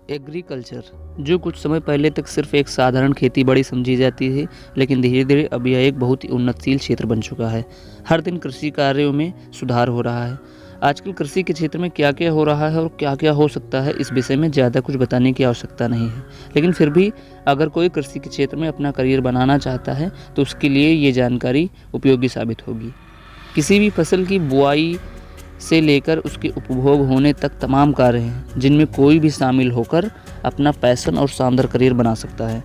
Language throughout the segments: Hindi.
एग्रीकल्चर, जो कुछ समय पहले तक सिर्फ एक साधारण खेती बाड़ी समझी जाती थी, लेकिन धीरे धीरे अब यह एक बहुत ही उन्नतशील क्षेत्र बन चुका है। हर दिन कृषि कार्यों में सुधार हो रहा है। आजकल कृषि के क्षेत्र में क्या क्या हो रहा है और क्या क्या हो सकता है, इस विषय में ज़्यादा कुछ बताने की आवश्यकता नहीं है। लेकिन फिर भी अगर कोई कृषि के क्षेत्र में अपना करियर बनाना चाहता है तो उसके लिए ये जानकारी उपयोगी साबित होगी। किसी भी फसल की बुआई से लेकर उसके उपभोग होने तक तमाम कार्य हैं जिनमें कोई भी शामिल होकर अपना पैशन और शानदार करियर बना सकता है।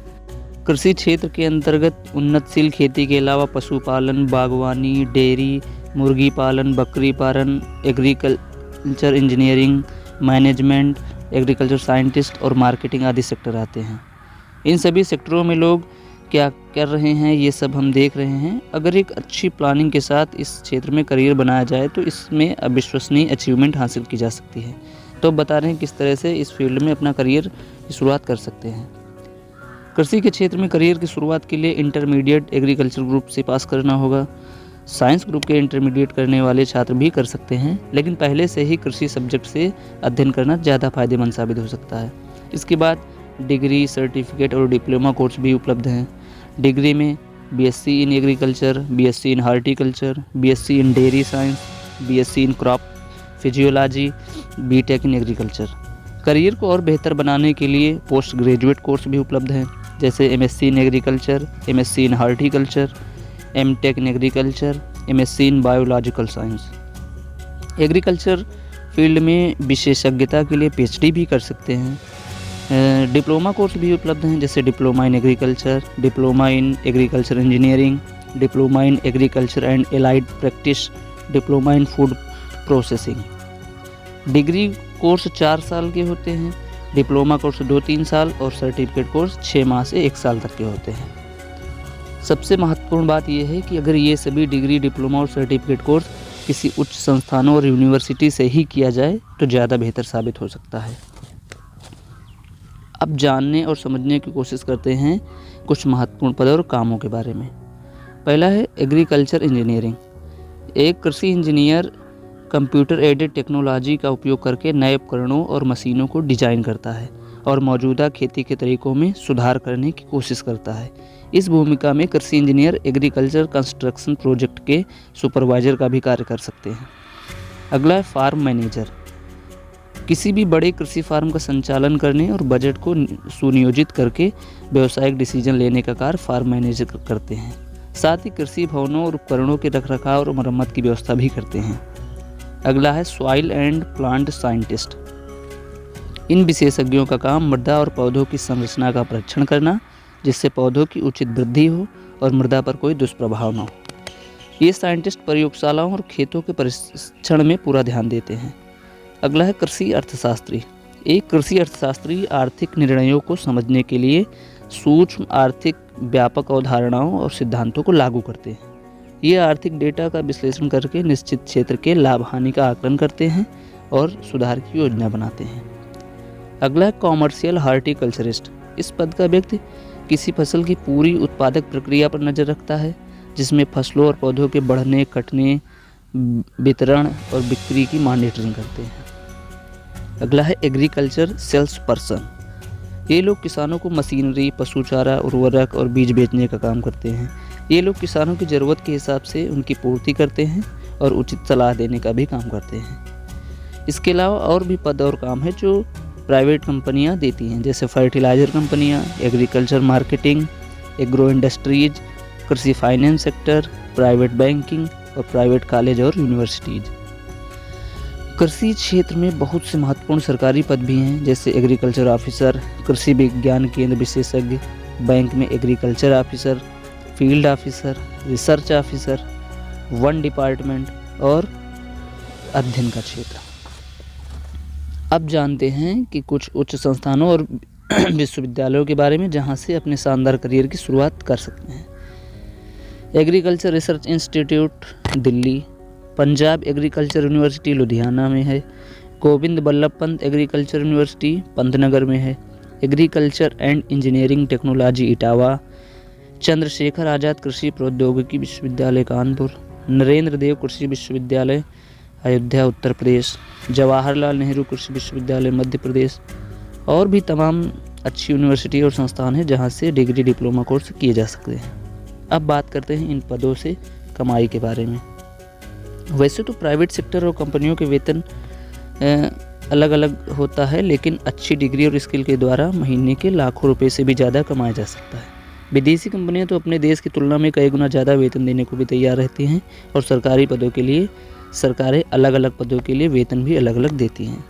कृषि क्षेत्र के अंतर्गत उन्नतशील खेती के अलावा पशुपालन, बागवानी, डेयरी, मुर्गी पालन, बकरी पालन, agriculture engineering, management, agriculture scientist और मार्केटिंग आदि सेक्टर आते हैं। इन सभी सेक्टरों में लोग क्या कर रहे हैं ये सब हम देख रहे हैं। अगर एक अच्छी प्लानिंग के साथ इस क्षेत्र में करियर बनाया जाए तो इसमें अविश्वसनीय अचीवमेंट हासिल की जा सकती है। तो बता रहे हैं किस तरह से इस फील्ड में अपना करियर की शुरुआत कर सकते हैं। कृषि के क्षेत्र में करियर की शुरुआत के लिए इंटरमीडिएट एग्रीकल्चर ग्रुप से पास करना होगा। साइंस ग्रुप के इंटरमीडिएट करने वाले छात्र भी कर सकते हैं, लेकिन पहले से ही कृषि सब्जेक्ट से अध्ययन करना ज़्यादा फायदेमंद साबित हो सकता है। इसके बाद डिग्री, सर्टिफिकेट और डिप्लोमा कोर्स भी उपलब्ध हैं। डिग्री में BSc in agriculture, BSc in horticulture, BSc in dairy science, BSc in crop physiology, BTech in agriculture. Career को और बेहतर बनाने के लिए पोस्ट ग्रेजुएट कोर्स भी उपलब्ध हैं, जैसे MSc in agriculture, MSc in horticulture, MTech in agriculture, MSc in biological science. Agriculture field में विशेषज्ञता के लिए पीएचडी भी कर सकते हैं। डिप्लोमा कोर्स भी उपलब्ध हैं, जैसे diploma in agriculture, diploma in agriculture engineering, diploma in agriculture and allied practice, diploma in food processing. Degree course 4 साल के होते हैं, डिप्लोमा कोर्स 2-3 साल और सर्टिफिकेट कोर्स 6 माह से 1 साल तक के होते हैं। सबसे महत्वपूर्ण बात यह है कि अगर ये सभी डिग्री, डिप्लोमा और सर्टिफिकेट कोर्स किसी उच्च संस्थानों और यूनिवर्सिटी से ही किया जाए तो ज़्यादा बेहतर साबित हो सकता है। अब जानने और समझने की कोशिश करते हैं कुछ महत्वपूर्ण पद और कामों के बारे में। पहला है एग्रीकल्चर इंजीनियरिंग। एक कृषि इंजीनियर कंप्यूटर एडेड टेक्नोलॉजी का उपयोग करके नए उपकरणों और मशीनों को डिजाइन करता है और मौजूदा खेती के तरीकों में सुधार करने की कोशिश करता है। इस भूमिका में कृषि इंजीनियर एग्रीकल्चर कंस्ट्रक्शन प्रोजेक्ट के सुपरवाइजर का भी कार्य कर सकते हैं। अगला है फार्म मैनेजर। किसी भी बड़े कृषि फार्म का संचालन करने और बजट को सुनियोजित करके व्यावसायिक डिसीजन लेने का कार्य फार्म मैनेजर करते हैं। साथ ही कृषि भवनों और उपकरणों के रखरखाव और मरम्मत की व्यवस्था भी करते हैं। अगला है सॉइल एंड प्लांट साइंटिस्ट। इन विशेषज्ञों का काम मृदा और पौधों की संरचना का परीक्षण करना, जिससे पौधों की उचित वृद्धि हो और मृदा पर कोई दुष्प्रभाव न हो। ये साइंटिस्ट प्रयोगशालाओं और खेतों के परीक्षण में पूरा ध्यान देते हैं। अगला है कृषि अर्थशास्त्री। एक कृषि अर्थशास्त्री आर्थिक निर्णयों को समझने के लिए सूक्ष्म आर्थिक व्यापक अवधारणाओं और सिद्धांतों को लागू करते हैं। ये आर्थिक डेटा का विश्लेषण करके निश्चित क्षेत्र के लाभ हानि का आकलन करते हैं और सुधार की योजना बनाते हैं। अगला है कॉमर्शियल हॉर्टिकल्चरिस्ट। इस पद का व्यक्ति किसी फसल की पूरी उत्पादक प्रक्रिया पर नज़र रखता है, जिसमें फसलों और पौधों के बढ़ने, कटने, वितरण और बिक्री की मॉनिटरिंग करते हैं। अगला है एग्रीकल्चर सेल्स पर्सन। ये लोग किसानों को मशीनरी, पशु चारा, उर्वरक और बीज बेचने का काम करते हैं। ये लोग किसानों की ज़रूरत के हिसाब से उनकी पूर्ति करते हैं और उचित सलाह देने का भी काम करते हैं। इसके अलावा और भी पद और काम है जो प्राइवेट कंपनियां देती हैं, जैसे फर्टिलाइज़र कंपनियां, एग्रीकल्चर मार्केटिंग, एग्रो इंडस्ट्रीज, कृषि फाइनेंस सेक्टर, प्राइवेट बैंकिंग और प्राइवेट कॉलेज और यूनिवर्सिटीज़। कृषि क्षेत्र में बहुत से महत्वपूर्ण सरकारी पद भी हैं, जैसे एग्रीकल्चर ऑफिसर, कृषि विज्ञान केंद्र विशेषज्ञ, बैंक में agriculture officer, field officer, research officer, one department और अध्ययन का क्षेत्र। अब जानते हैं कि कुछ उच्च संस्थानों और विश्वविद्यालयों के बारे में जहां से अपने शानदार करियर की शुरुआत कर सकते हैं। Agriculture research institute Delhi, Punjab agriculture university Ludhiana में है, गोविंद बल्लभ पंत एग्रीकल्चर यूनिवर्सिटी पंतनगर में है, agriculture and engineering technology Etawah, Chandrashekhar Azad Krishi Praudyogiki विश्वविद्यालय कानपुर, नरेंद्र देव कृषि विश्वविद्यालय अयोध्या उत्तर प्रदेश, जवाहरलाल नेहरू कृषि विश्वविद्यालय मध्य प्रदेश, और भी तमाम अच्छी यूनिवर्सिटी और संस्थान हैं जहाँ से डिग्री डिप्लोमा कोर्स किए जा सकते हैं। अब बात करते हैं इन पदों से कमाई के बारे में। वैसे तो प्राइवेट सेक्टर और कंपनियों के वेतन अलग अलग होता है, लेकिन अच्छी डिग्री और स्किल के द्वारा महीने के लाखों रुपए से भी ज़्यादा कमाया जा सकता है। विदेशी कंपनियां तो अपने देश की तुलना में कई गुना ज़्यादा वेतन देने को भी तैयार रहती हैं और सरकारी पदों के लिए सरकारें अलग अलग पदों के लिए वेतन भी अलग अलग देती हैं।